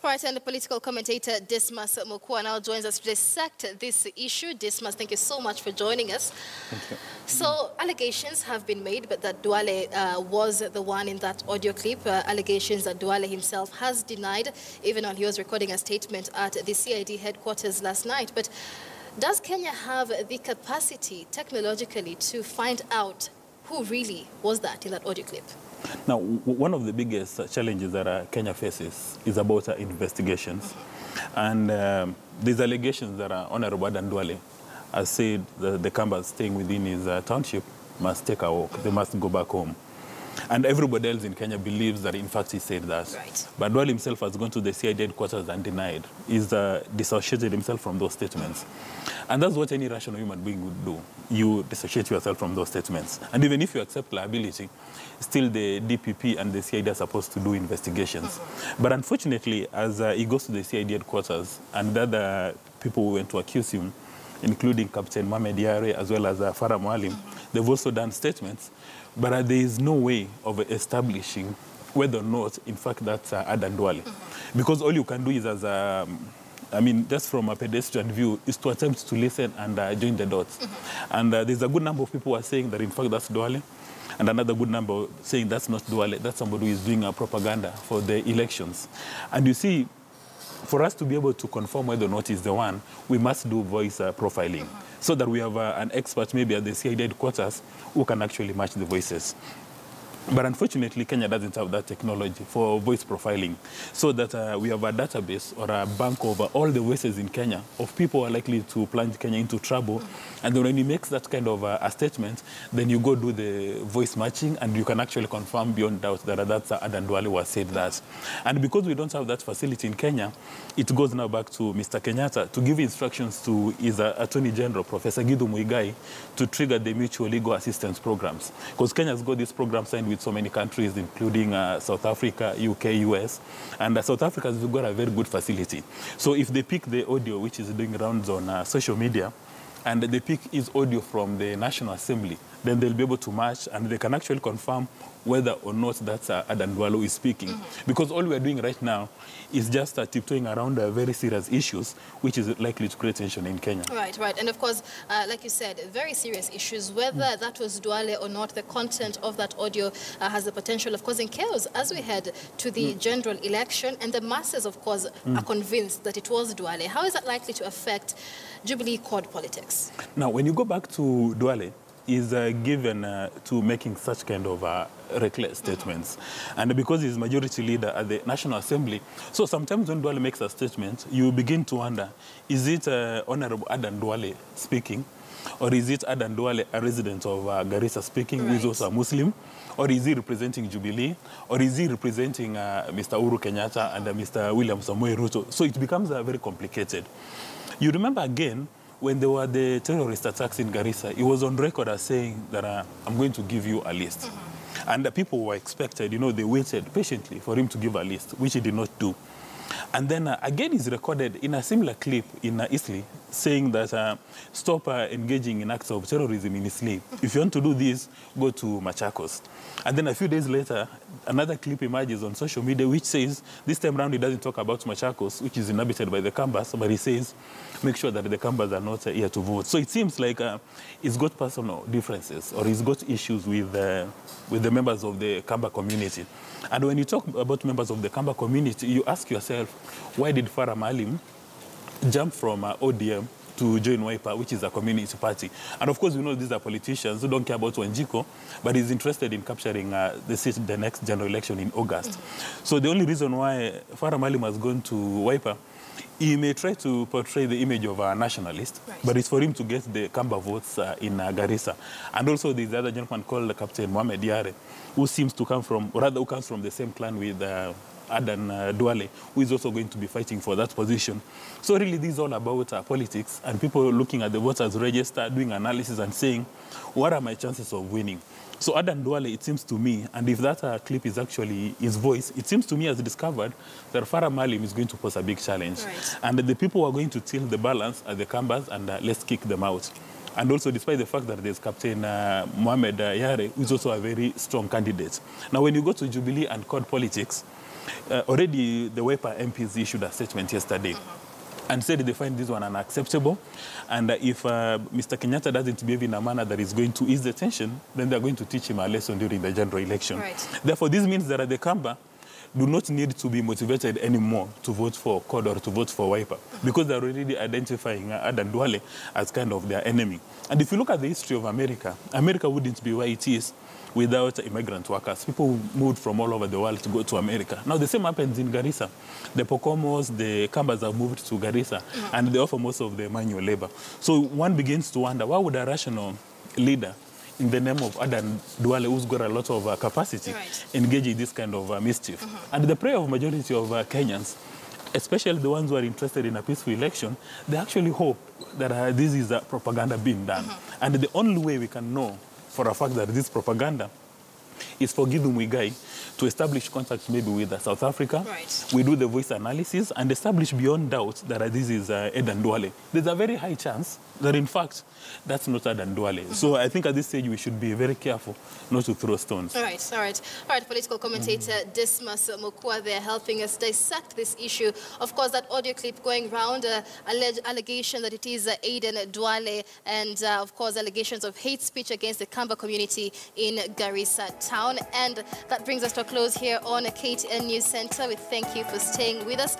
Right, and the political commentator Dismas Mokua now joins us to dissect this issue. Dismas, thank you so much for joining us. Thank you. So, allegations have been made, but that Duale was the one in that audio clip. Allegations that Duale himself has denied, even when he was recording a statement at the CID headquarters last night. But does Kenya have the capacity technologically to find out who really was that in that audio clip? Now, one of the biggest challenges that Kenya faces is about investigations. And these allegations that Honorable Aden Duale has said that the Kambas staying within his township must take a walk, they must go back home. And everybody else in Kenya believes that, in fact, he said that. Right. But Duale himself has gone to the CID headquarters and denied. He's dissociated himself from those statements. And that's what any rational human being would do. You dissociate yourself from those statements. And even if you accept liability, still the DPP and the CID are supposed to do investigations. But unfortunately, as he goes to the CID headquarters and the other people who went to accuse him, including Captain Mohamed Yare as well as Farah Mwalim, they've also done statements. But there is no way of establishing whether or not, in fact, that's Aden Duale. Because all you can do is, as I mean, just from a pedestrian view, is to attempt to listen and join the dots. And there's a good number of people who are saying that, in fact, that's Duale. And another good number saying that's not Duale, that's somebody who is doing propaganda for the elections. And you see, for us to be able to confirm whether or not he's the one, we must do voice profiling so that we have an expert maybe at the CID headquarters who can actually match the voices. But unfortunately, Kenya doesn't have that technology for voice profiling, so that we have a database or a bank of all the voices in Kenya of people who are likely to plunge Kenya into trouble. And then when he makes that kind of a statement, then you go do the voice matching and you can actually confirm beyond doubt that that's Aden Duale who has said that. And because we don't have that facility in Kenya, it goes now back to Mr. Kenyatta to give instructions to his Attorney General, Professor Githu Muigai, to trigger the mutual legal assistance programs. Because Kenya's got this program signed with so many countries, including South Africa, UK, US. And South Africa's got a very good facility. So if they pick the audio, which is doing rounds on social media, and they pick his audio from the National Assembly, then they'll be able to match and they can actually confirm whether or not that's Aden Duale who is speaking. Because all we are doing right now is just tiptoeing around very serious issues, which is likely to create tension in Kenya. Right, right. And of course, like you said, very serious issues. Whether that was Duale or not, the content of that audio has the potential of causing chaos as we head to the general election. And the masses, of course, are convinced that it was Duale. How is that likely to affect Jubilee Accord politics? Now, when you go back to Duale, is given to making such kind of reckless statements. And because he's majority leader at the National Assembly, so sometimes when Duale makes a statement, you begin to wonder, is it Honorable Aden Duale speaking? Or is it Aden Duale, a resident of Garissa speaking, who is also a Muslim? Or is he representing Jubilee? Or is he representing Mr. Uhuru Kenyatta and Mr. William Samoei Ruto? So it becomes very complicated. You remember again, when there were the terrorist attacks in Garissa, he was on record as saying that I'm going to give you a list. And the people were expected, you know, they waited patiently for him to give a list, which he did not do. And then again he's recorded in a similar clip in Eastleigh saying that stop engaging in acts of terrorism in Eastleigh. If you want to do this, go to Machakos. And then a few days later, another clip emerges on social media which says, this time around he doesn't talk about Machakos, which is inhabited by the Kambas, but he says, make sure that the Kambas are not here to vote. So it seems like he's got personal differences or he's got issues with the members of the Kamba community. And when you talk about members of the Kamba community, you ask yourself, why did Farah Mwalim jump from ODM to join Wiper, which is a community party? And of course, we know these are politicians who don't care about Wanjiko, but is interested in capturing the seat in the next general election in August. So the only reason why Farah Mwalim has gone to Wiper, he may try to portray the image of a nationalist, but it's for him to get the Kamba votes in Garissa. And also there's the other gentleman called Captain Mohamed Yare, who seems to come from, or rather who comes from the same clan with Aden Duale, who is also going to be fighting for that position. So really this is all about politics and people looking at the voters register, doing analysis and saying, what are my chances of winning? So Aden Duale, it seems to me, and if that clip is actually his voice, it seems to me as discovered that Farah Mwalim is going to pose a big challenge. Right. And the people who are going to tilt the balance are the Kambas, and let's kick them out. And also, despite the fact that there's Captain Mohamed Yare, who is also a very strong candidate. Now, when you go to Jubilee and Accord politics, Already the Wiper MPs issued a statement yesterday and said they find this one unacceptable. And if Mr. Kenyatta doesn't behave in a manner that is going to ease the tension, then they're going to teach him a lesson during the general election. Right. Therefore, this means that the Kamba do not need to be motivated anymore to vote for CORD or to vote for Wiper, because they're already identifying Aden Duale as kind of their enemy. And if you look at the history of America, America wouldn't be where it is without immigrant workers. People moved from all over the world to go to America. Now, the same happens in Garissa. The Pokomos, the Kambas have moved to Garissa, and they offer most of the manual labor. So one begins to wonder, why would a rational leader in the name of Aden Duale, who's got a lot of capacity, engage in this kind of mischief? And the prayer of majority of Kenyans, especially the ones who are interested in a peaceful election, they actually hope that this is propaganda being done. And the only way we can know for a fact that this propaganda is for Githu Muigai to establish contact maybe with South Africa. We do the voice analysis and establish beyond doubt that this is Aden Duale. There's a very high chance that, in fact, that's not Aden Duale. So I think at this stage we should be very careful not to throw stones. All right. Political commentator Dismas Mokua there helping us dissect this issue. Of course, that audio clip going round, alleged allegation that it is Aden Duale, and of course allegations of hate speech against the Kamba community in Garissa town. And that brings us to a close here on KTN News Center. We thank you for staying with us.